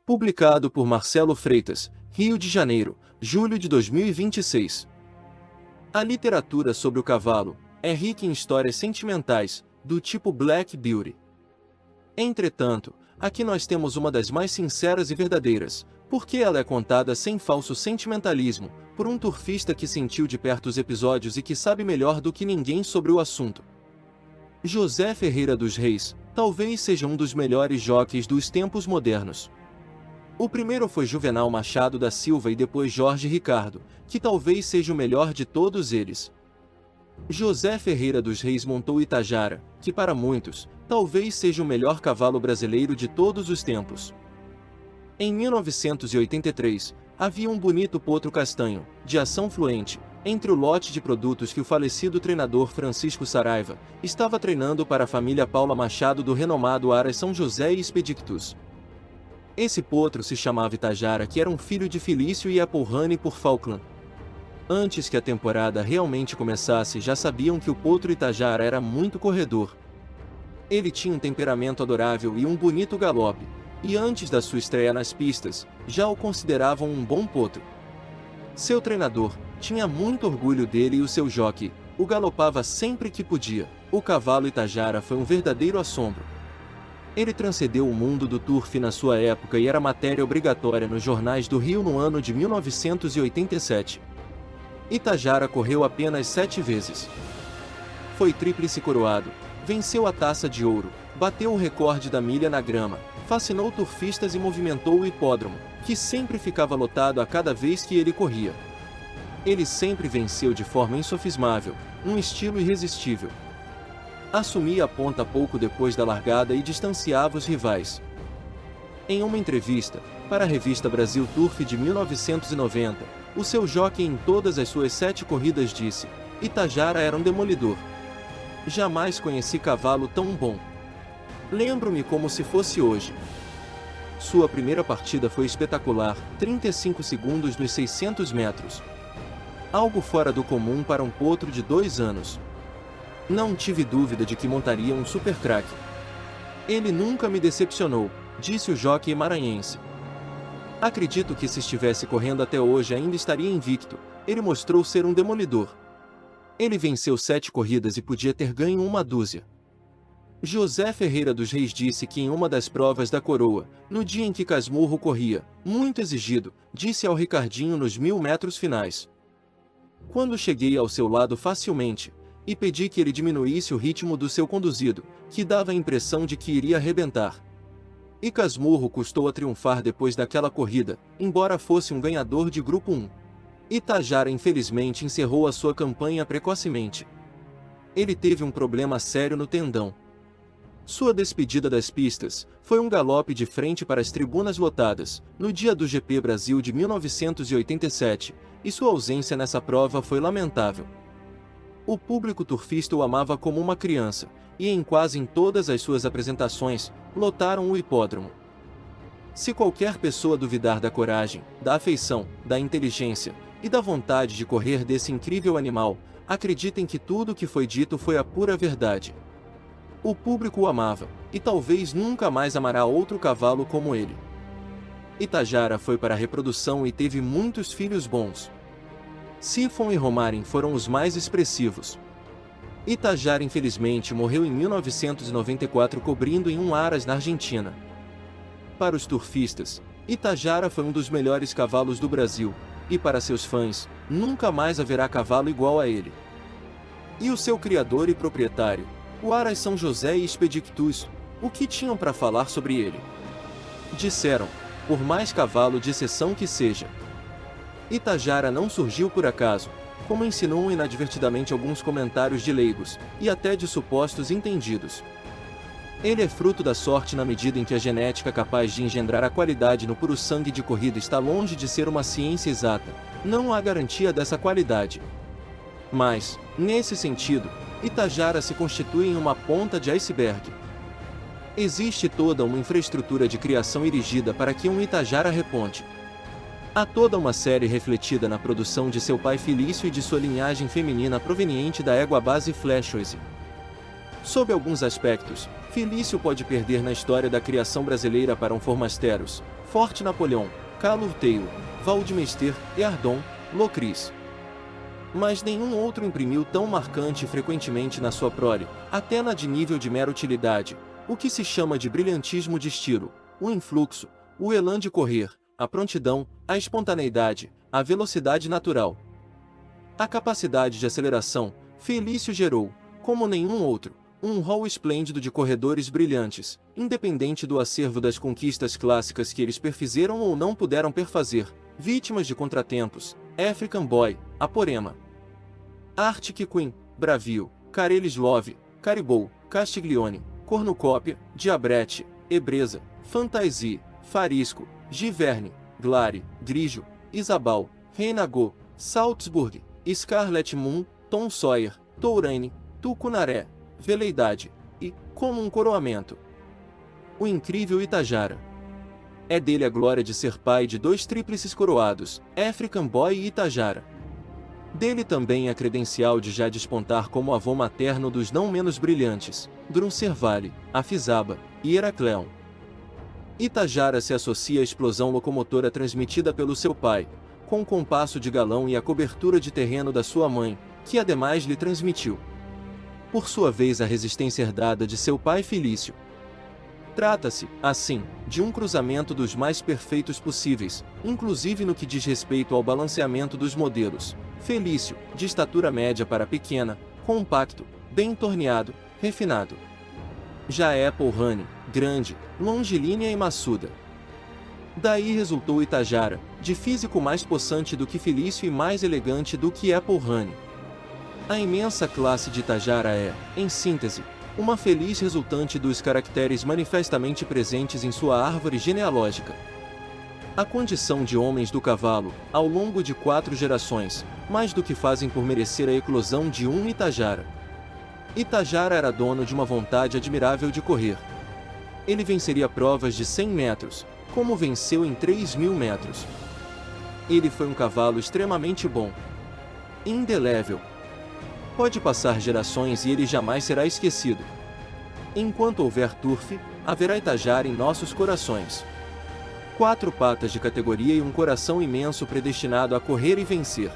Publicado por Marcelo Freitas, Rio de Janeiro, julho de 2026. A literatura sobre o cavalo é rica em histórias sentimentais, do tipo Black Beauty. Entretanto, aqui nós temos uma das mais sinceras e verdadeiras, porque ela é contada sem falso sentimentalismo, por um turfista que sentiu de perto os episódios e que sabe melhor do que ninguém sobre o assunto. José Ferreira dos Reis, talvez seja um dos melhores jockeys dos tempos modernos. O primeiro foi Juvenal Machado da Silva e depois Jorge Ricardo, que talvez seja o melhor de todos eles. José Ferreira dos Reis montou Itajara, que para muitos, talvez seja o melhor cavalo brasileiro de todos os tempos. Em 1983, havia um bonito potro castanho, de ação fluente, entre o lote de produtos que o falecido treinador Francisco Saraiva estava treinando para a família Paula Machado do renomado Aras São José e Expedictus. Esse potro se chamava Itajara, que era um filho de Felício e Apolhane por Falkland. Antes que a temporada realmente começasse, já sabiam que o potro Itajara era muito corredor. Ele tinha um temperamento adorável e um bonito galope, e antes da sua estreia nas pistas, já o consideravam um bom potro. Seu treinador tinha muito orgulho dele e o seu jockey o galopava sempre que podia. O cavalo Itajara foi um verdadeiro assombro. Ele transcendeu o mundo do turf na sua época e era matéria obrigatória nos jornais do Rio no ano de 1987. Itajara correu apenas 7 vezes. Foi tríplice coroado, venceu a Taça de Ouro, bateu o recorde da milha na grama, fascinou turfistas e movimentou o hipódromo, que sempre ficava lotado a cada vez que ele corria. Ele sempre venceu de forma insofismável, um estilo irresistível. Assumia a ponta pouco depois da largada e distanciava os rivais. Em uma entrevista, para a revista Brasil Turf de 1990, o seu jockey em todas as suas 7 corridas disse: Itajara era um demolidor. Jamais conheci cavalo tão bom. Lembro-me como se fosse hoje. Sua primeira partida foi espetacular, 35 segundos nos 600 metros. Algo fora do comum para um potro de 2 anos. Não tive dúvida de que montaria um super craque. Ele nunca me decepcionou, disse o jockey maranhense. Acredito que se estivesse correndo até hoje ainda estaria invicto. Ele mostrou ser um demolidor. Ele venceu 7 corridas e podia ter ganho uma dúzia. José Ferreira dos Reis disse que em uma das provas da coroa, no dia em que Casmurro corria, muito exigido, disse ao Ricardinho nos 1000 metros finais: quando cheguei ao seu lado facilmente, e pedi que ele diminuísse o ritmo do seu conduzido, que dava a impressão de que iria arrebentar. E Casmurro custou a triunfar depois daquela corrida, embora fosse um ganhador de Grupo 1. Itajara infelizmente encerrou a sua campanha precocemente. Ele teve um problema sério no tendão. Sua despedida das pistas foi um galope de frente para as tribunas lotadas, no dia do GP Brasil de 1987, e sua ausência nessa prova foi lamentável. O público turfista o amava como uma criança, e em quase todas as suas apresentações, lotaram o hipódromo. Se qualquer pessoa duvidar da coragem, da afeição, da inteligência e da vontade de correr desse incrível animal, acreditem que tudo o que foi dito foi a pura verdade. O público o amava, e talvez nunca mais amará outro cavalo como ele. Itajara foi para a reprodução e teve muitos filhos bons. Sifon e Romarin foram os mais expressivos. Itajara infelizmente morreu em 1994 cobrindo em um Aras na Argentina. Para os turfistas, Itajara foi um dos melhores cavalos do Brasil, e para seus fãs, nunca mais haverá cavalo igual a ele. E o seu criador e proprietário, o Aras São José e Expedictus, o que tinham para falar sobre ele? Disseram: por mais cavalo de exceção que seja. Itajara não surgiu por acaso, como ensinam inadvertidamente alguns comentários de leigos, e até de supostos entendidos. Ele é fruto da sorte na medida em que a genética capaz de engendrar a qualidade no puro sangue de corrida está longe de ser uma ciência exata, não há garantia dessa qualidade. Mas, nesse sentido, Itajara se constitui em uma ponta de iceberg. Existe toda uma infraestrutura de criação erigida para que um Itajara reponte. Há toda uma série refletida na produção de seu pai Felício e de sua linhagem feminina proveniente da égua base Flechose. Sob alguns aspectos, Felício pode perder na história da criação brasileira para um Formasteros, Forte Napoleão, Calurteio, Valdemester, Erdon, Locris. Mas nenhum outro imprimiu tão marcante e frequentemente na sua prole, até na de nível de mera utilidade, o que se chama de brilhantismo de estilo, o influxo, o elan de correr, a prontidão, a espontaneidade, a velocidade natural. A capacidade de aceleração, Felício gerou, como nenhum outro, um rol esplêndido de corredores brilhantes, independente do acervo das conquistas clássicas que eles perfizeram ou não puderam perfazer, vítimas de contratempos, African Boy, Aporema, Arctic Queen, Bravio, Karelislov, Caribou, Castiglione, Cornucópia, Diabrete, Ebreza, Fantasie, Farisco, Giverne, Glare, Grigio, Isabal, Reinagô, Salzburg, Scarlet Moon, Tom Sawyer, Touraine, Tucunaré, Veleidade, e, como um coroamento, o incrível Itajara. É dele a glória de ser pai de 2 tríplices coroados, African Boy e Itajara. Dele também a credencial de já despontar como avô materno dos não menos brilhantes, Druncervale, Afizaba e Heracleon. Itajara se associa à explosão locomotora transmitida pelo seu pai, com o compasso de galão e a cobertura de terreno da sua mãe, que ademais lhe transmitiu, por sua vez, a resistência herdada de seu pai Felício. Trata-se, assim, de um cruzamento dos mais perfeitos possíveis, inclusive no que diz respeito ao balanceamento dos modelos. Felício, de estatura média para pequena, compacto, bem torneado, refinado. Já Apple Honey, grande, longilínea e maçuda. Daí resultou Itajara, de físico mais possante do que Felício e mais elegante do que Apple Honey. A imensa classe de Itajara é, em síntese, uma feliz resultante dos caracteres manifestamente presentes em sua árvore genealógica. A condição de homens do cavalo, ao longo de 4 gerações, mais do que fazem por merecer a eclosão de um Itajara. Itajara era dono de uma vontade admirável de correr. Ele venceria provas de 100 metros, como venceu em 3.000 metros. Ele foi um cavalo extremamente bom. Indelével. Pode passar gerações e ele jamais será esquecido. Enquanto houver turf, haverá Itajara em nossos corações. 4 patas de categoria e um coração imenso predestinado a correr e vencer.